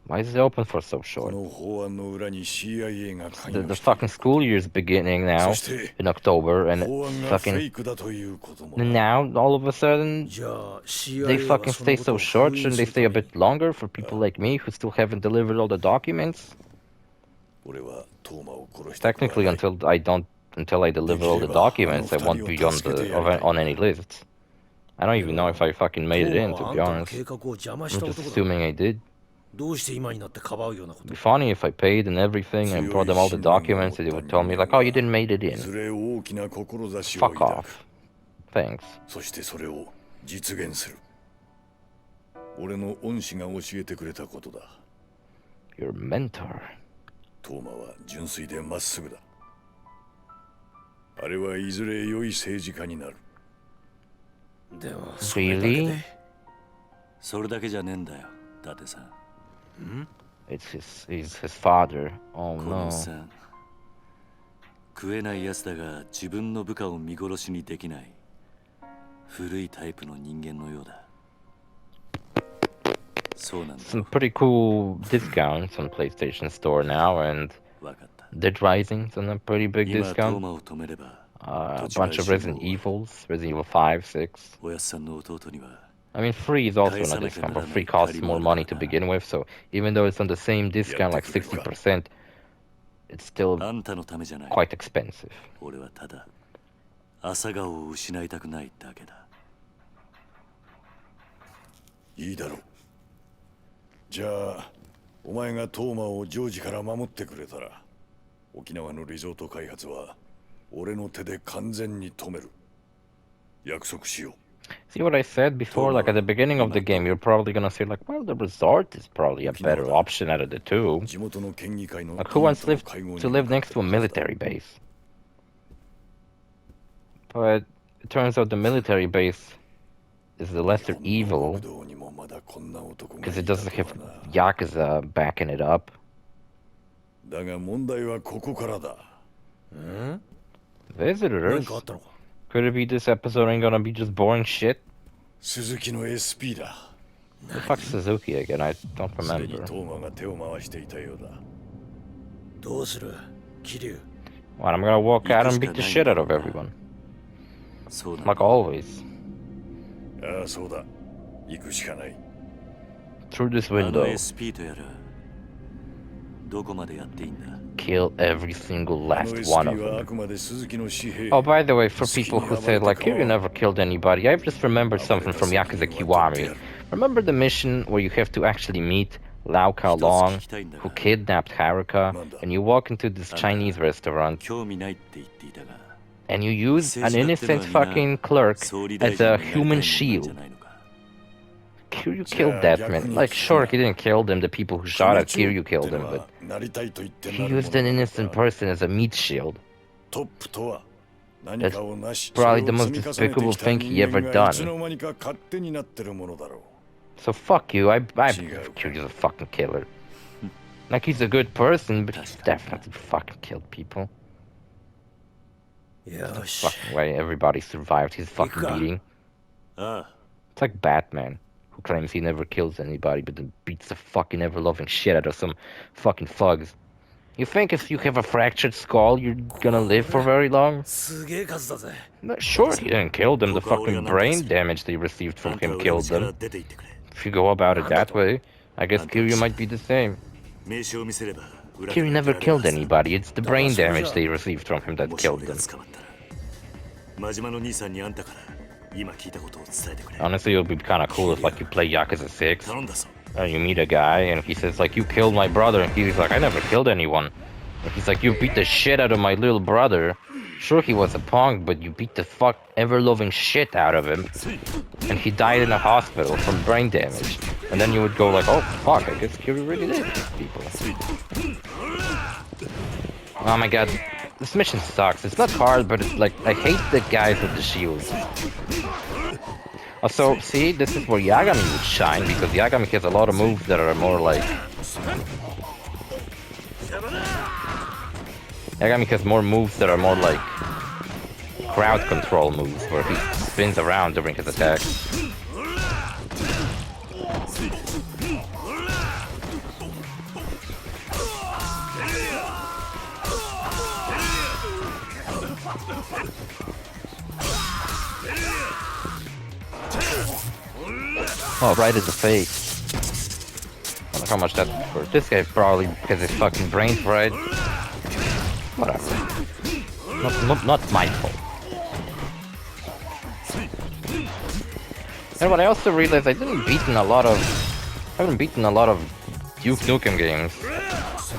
Why is it open for so short? The fucking school year's beginning now, in October, and it's fucking... And now, all of a sudden, they fucking stay so short. Shouldn't they stay a bit longer for people like me who still haven't delivered all the documents? Technically, until I deliver all the documents, I won't be on any lists. I don't even know if I fucking made it in, to be honest. I'm just assuming I did. It'd be funny if I paid and everything and brought them all the documents and they would tell me like, "Oh, you didn't make it in." Fuck off. Thanks. Your mentor. Really? It's his father. Oh no. 食えないやつだが自分の部下を見殺しにできない古いタイプの人間のようだ。そうなんだ。 Some pretty cool discounts on PlayStation Store now, and Dead Rising's on a pretty big discount. A bunch of Resident Evils, Resident Evil 5, 6. I mean, 3 is also on a discount, but 3 costs more money to begin with, so even though it's on the same discount, like 60%, it's still quite expensive. 俺はただ朝顔を失いたくないだけだ。いいだろう。じゃあ、お前がトーマをジョージから守ってくれたら、沖縄のリゾート開発は俺の手で完全に止める。約束しよう。See what I said before? Like at the beginning of the game, you're probably gonna say like, well, the resort is probably a better option out of the two. 地元の県議会の Like who wants 委員との会合に to live next to a military base? But it turns out the military base is the lesser evil because it doesn't have Yakuza backing it up. だが問題はここからだ。 Visitors? Could it be this episode ain't gonna be just boring shit? 鈴木の SP だ。 The fuck's Suzuki again? I don't すでに remember. トーマが手を回していたようだ。どうする桐生 Well, I'm gonna walk out and beat the shit out of everyone. そうだ Like always. ああ、そうだ。行くしかない。 Through this あの window. SP とやらどこまでやっていいんだ Kill every single あの last SP one of はあ them. くまで鈴木の紙幣。 Oh, by the way, for people who said, like, Kiryu never killed anybody, I've just remembered something from Yakuza Kiwami. Remember the mission where you have to actually meet Lao Kao Long, who kidnapped Haruka, and you walk into this Chinese restaurant, 興味ないって言っていたが and you use an innocent fucking clerk as a human shield. Kiryu killed that man. Like, sure, he didn't kill them, the people who shot at Kiryu killed him, but なりたいと言って he なるもの used an innocent person as a meat shield. トップとは何 That's かをなし、 probably the そ most れを積み重ねて despicable きた thing 人 he ever 間がいつ done. の間にか勝手になってるものだろう。 So fuck you, I Kiryu's a fucking killer. Like, he's a good person, but he's definitely fucking killed people. よし Fucking way everybody survived his fucking Ika. beating. ああ It's like Batman, who claims he never kills anybody, but then beats the fucking ever-loving shit out of some fucking thugs. You think if you have a fractured skull, you're gonna live for very long? すげえ数だぜ No, sure, he didn't kill them. The fucking brain damage they received from him killed them. 出て行ってくれ If you go about it that way, I guess Kiryu might be the same. 名刺を見せれば Kiryu never killed anybody. It's the brain damage they received from him that もし killed 俺が them. 捕まったら真島の兄さんにあんたから今聞いたことを伝えてくれ Honestly, it would be kind of cool if, like, you play Yakuza 6, 頼んだぞ and you meet a guy, and he says, like, you killed my brother, and he's like, I never killed anyone. And he's like, you beat the shit out of my little brother. Sure, he was a punk, but you beat the fuck ever-loving shit out of him. And he died in a hospital from brain damage. And then you would go like, oh, fuck, I guess Kiryu really did kill people. Oh my god, this mission sucks. It's not hard, but it's like, I hate the guys with the shields. Also, see, this is where Yagami would shine, because Yagami has a lot of moves that are more like... Yagami has more moves that are more like crowd control moves, where he spins around during his attacks. Oh, right in the face. I wonder how much that's worth. This guy probably has his fucking brain fried. Whatever. Not my fault. And what I also realized, I haven't beaten a lot of Duke Nukem games.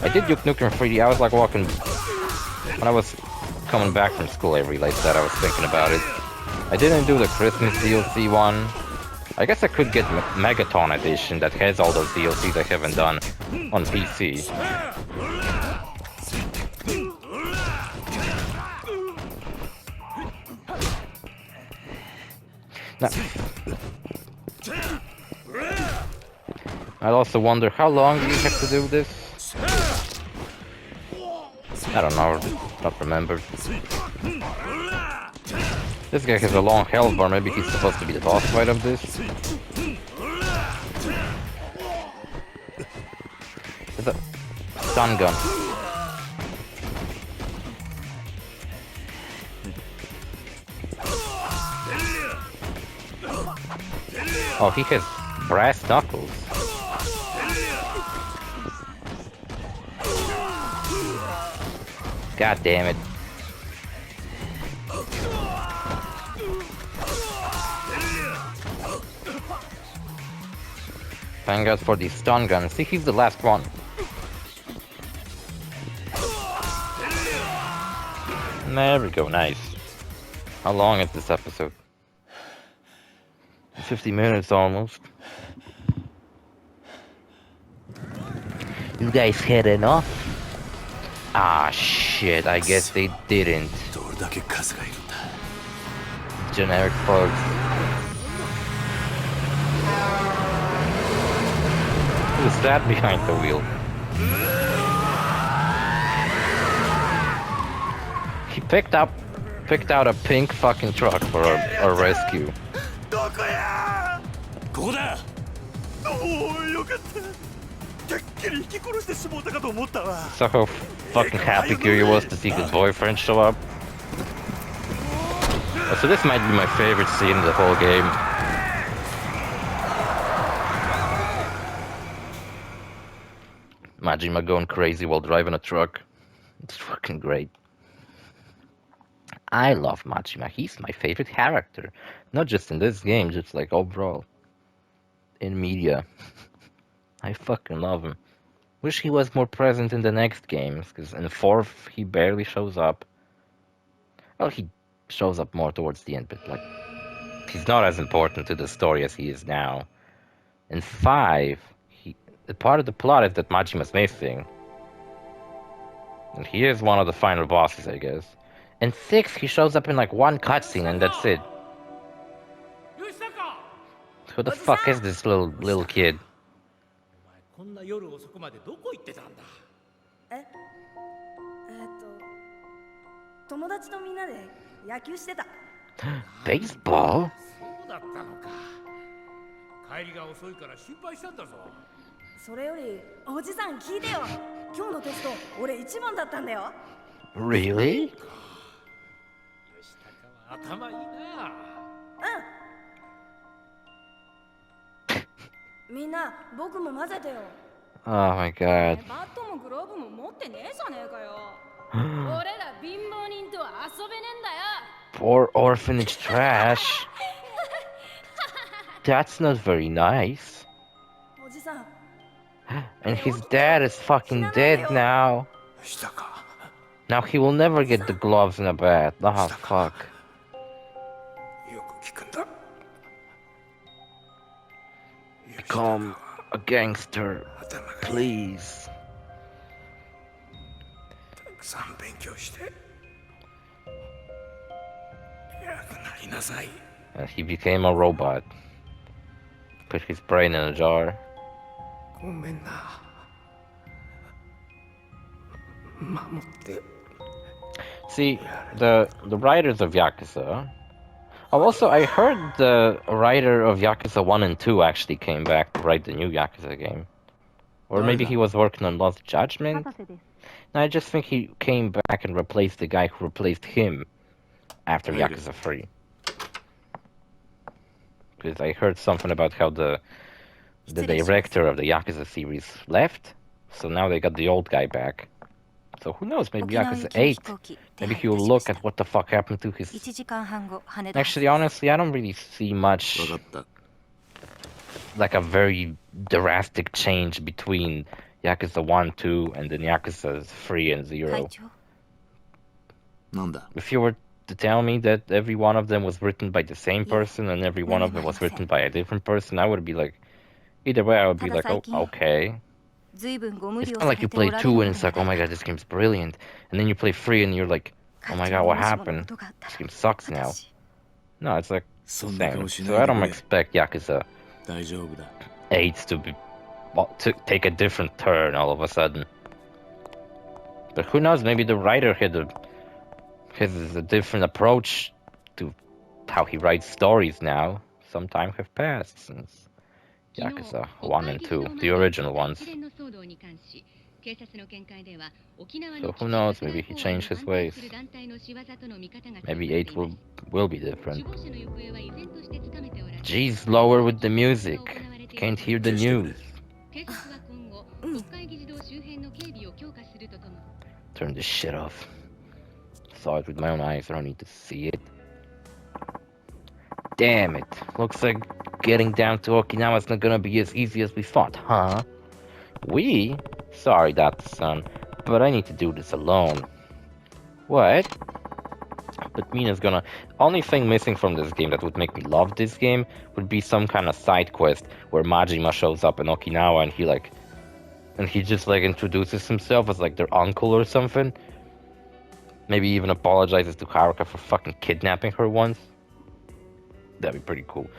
I did Duke Nukem 3D. I was like walking when I was coming back from school. I realized that I was thinking about it. I didn't do the Christmas DLC one. I guess I could get Megaton Edition that has all those DLCs I haven't done on PC. Now, I also wonder how long do you have to do this? I don't know, not remember. This guy has a long health bar, maybe he's supposed to be the boss fight of this. It's a stun gun. Oh, he has brass knuckles. God damn it. Thank God for these stun guns. See, he's the last one. There we go, nice. How long is this episode? 50 minutes almost. You guys heading off? Ah, shit, I guess they didn't. どれだけ数がいるんだ。 Generic folks. Who's that behind the wheel? He picked out a pink fucking truck for a rescue. どこや。ここだ。おお、よかった。てっきり引き殺してしもうたかと思ったわ。 So how fucking happy Kiryu was to see his boyfriend show up. Oh, so this might be my favorite scene in the whole game. Majima going crazy while driving a truck. It's fucking great. I love Majima. He's my favorite character. Not just in this game, just like overall. In media. I fucking love him. Wish he was more present in the next games, because in 4th he barely shows up. Well, he shows up more towards the end, but like, he's not as important to the story as he is now. In 5, part of the plot is that Majima's missing. And he is one of the final bosses, I guess. In 6, he shows up in like one cutscene and that's it. Who the fuck is this little kid? こんな夜遅くまでどこ行ってたんだ。友達とみんなで野球してた。Baseball? そうだったのか。帰りが遅いから心配したんだぞ。それよりおじさん聞いてよ。今日のテスト俺1番だったんだよ。Really? 吉高は頭いいな。みんな僕も混ぜてよ。 Oh my god. バットもグローブも持ってねえじゃねえかよ。俺ら貧乏人とは遊べねえんだよ。 Poor orphanage trash. That's not very nice. おじさん。 And his dad is fucking dead now. したか。 Now he will never get the gloves and a bat. Ah, fuck. よく聞くんだ。 Become a gangster, please. たくさん勉強して偉くなりなさい。 And he became a robot. Put his brain in a jar. ごめんな。守って。 See, the writers of Yakuza. Oh, also, I heard the writer of Yakuza 1 and 2 actually came back to write the new Yakuza game. Or maybe he was working on Lost Judgment? No, I just think he came back and replaced the guy who replaced him after Yakuza 3. Because I heard something about how the director of the Yakuza series left, so now they got the old guy back. So who knows, maybe Yakuza 8, maybe he'll look at what the fuck happened to his... Actually, honestly, I don't really see much, like a very drastic change between Yakuza 1, 2, and then Yakuza 3 and 0. If you were to tell me that every one of them was written by the same person and every one of them was written by a different person, I would be like, either way I would be like, oh, okay. It's not like you play 2 and it's like, oh my god, this game's brilliant. And then you play 3 and you're like, oh my god, what happened? This game sucks now. No, it's like, same. So I don't expect Yakuza 8 to take a different turn all of a sudden. But who knows, maybe the writer has a different approach to how he writes stories now. Some time have passed since Yakuza 1 and 2, the original ones. So who knows, maybe he changed his ways. Maybe 8 will be different. Jeez, lower with the music. Can't hear the news. Turn this shit off. Saw it with my own eyes, I don't need to see it. Damn it. Looks like getting down to Okinawa's not gonna be as easy as we thought, huh? We? Sorry, Data-san, but I need to do this alone. What? But Mina's gonna... Only thing missing from this game that would make me love this game would be some kind of side quest where Majima shows up in Okinawa and he just like introduces himself as like their uncle or something. Maybe even apologizes to Haruka for fucking kidnapping her once. That'd be pretty cool.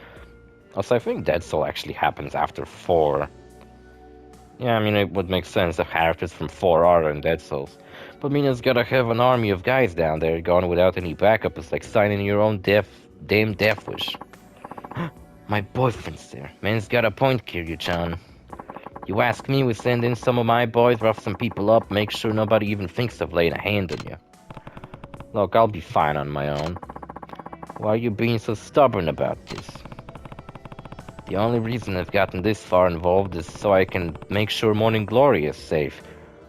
Also, I think Dead Soul actually happens after 4. Yeah, I mean, it would make sense. The characters from 4 are in Dead Souls. But Mina's gotta have an army of guys down there gone without any backup. It's like signing your own damn death wish. My boyfriend's there. Man's got a point, Kiryu-chan. You ask me, we send in some of my boys, rough some people up, make sure nobody even thinks of laying a hand on you. Look, I'll be fine on my own. Why are you being so stubborn about this? The only reason I've gotten this far involved is so I can make sure Morning Glory is safe.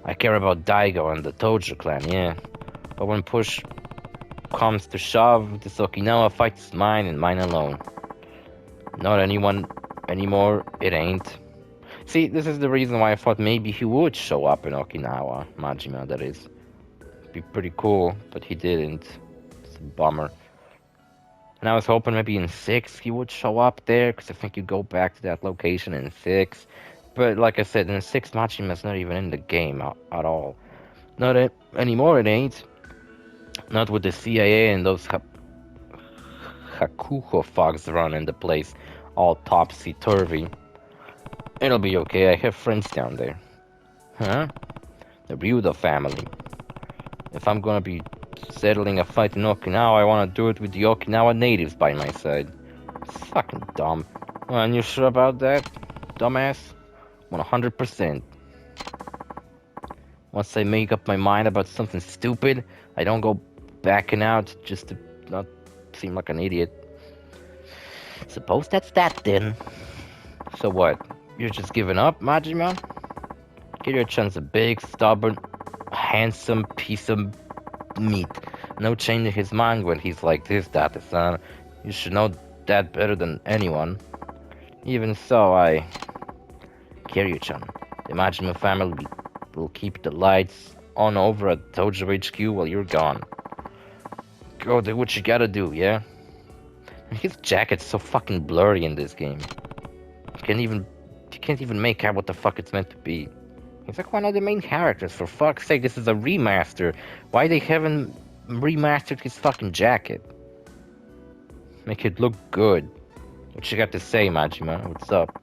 I care about Daigo and the Tojo clan, yeah. But when push comes to shove, this Okinawa fight is mine and mine alone. Not anyone anymore, it ain't. See, this is the reason why I thought maybe he would show up in Okinawa, Majima, that is. It'd be pretty cool, but he didn't. It's a bummer. And I was hoping maybe in 6 he would show up there, because I think you go back to that location in 6. But like I said, in 6 Machima's not even in the game at all. Not anymore, it ain't. Not with the CIA and those Hakuho fogs running the place all topsy-turvy. It'll be okay, I have friends down there. Huh? The Ryudo family. If I'm gonna be settling a fight in Okinawa, I wanna do it with the Okinawa natives by my side. It's fucking dumb. Well, and you sure about that, dumbass? 100%. Once I make up my mind about something stupid, I don't go backing out just to not seem like an idiot. Suppose that's that then. So what? You're just giving up, Majima? Kiryu-chan's a big, stubborn, handsome piece of meat. No changing his mind when he's like this, Data-san. You should know that better than anyone. Even so, Kiryu-chan, the Majima family will keep the lights on over at Tojo HQ while you're gone. Go do what you gotta do, yeah? And his jacket's so fucking blurry in this game. You can't even make out what the fuck it's meant to be. He's like one of the main characters, for fuck's sake, this is a remaster. Why they haven't remastered his fucking jacket? Make it look good. What you got to say, Majima? What's up?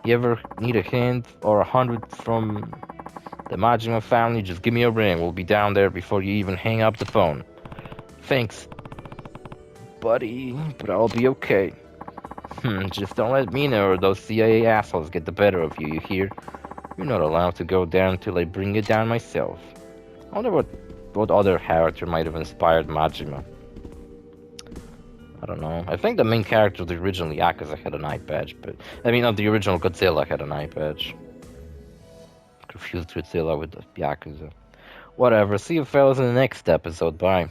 You ever need a hint or 100 from the Majima family? Just give me a ring. We'll be down there before you even hang up the phone. Thanks, buddy, but I'll be okay. Just don't let me know or those CIA assholes get the better of you, you hear? You're not allowed to go down until I bring you down myself. I wonder what other character might have inspired Majima. I don't know. I think the main character of the original Yakuza had an eye patch, but... I mean, not the original Godzilla had an eye patch. Confused Godzilla with the Yakuza. Whatever, see you fellas in the next episode, bye.